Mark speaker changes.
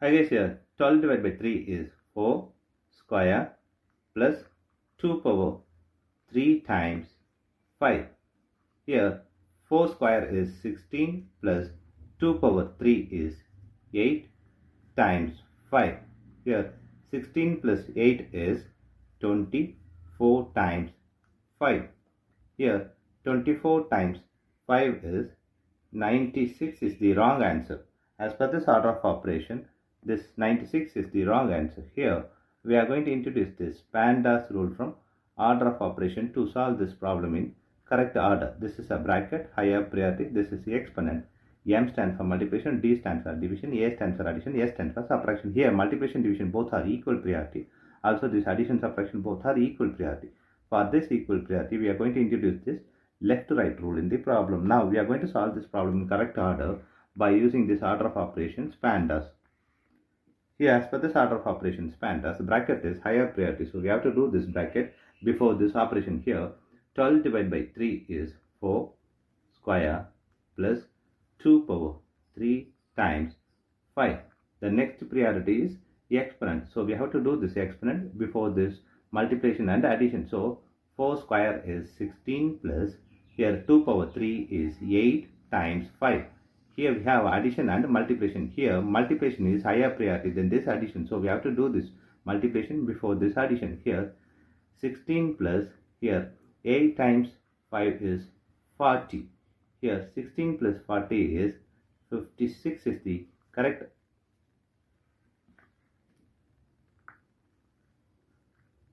Speaker 1: I guess here 12 divided by 3 is 4 square plus 2 power 3 times 5. Here 4 square is 16 plus 2 power 3 is 8 times 5. Here 16 plus 8 is 24 times 5. Here 24 times 5 is 96 is the wrong answer. As per this order of operation, this 96 is the wrong answer. Here we are going to introduce this PEMDAS rule from order of operation to solve this problem in correct order. This is a bracket, higher priority. This is the exponent. M stands for multiplication, D stands for division, A stands for addition, S stands for subtraction. Here multiplication, division both are equal priority. Also this addition, subtraction both are equal priority. For this equal priority, we are going to introduce this left to right rule in the problem. Now we are going to solve this problem in correct order by using this order of operations PEMDAS. Here as per this order of operations PEMDAS, the bracket is higher priority. So we have to do this bracket before this operation. Here 12 divided by 3 is 4 square plus 2 power 3 times 5. The next priority is exponent. So we have to do this exponent before this multiplication and addition. So 4 square is 16 plus here 2 power 3 is 8 times 5. Here we have addition and multiplication. Here multiplication is higher priority than this addition. So we have to do this multiplication before this addition. Here 16 plus here 8 times 5 is 40. Here 16 plus 40 is 56 is the correct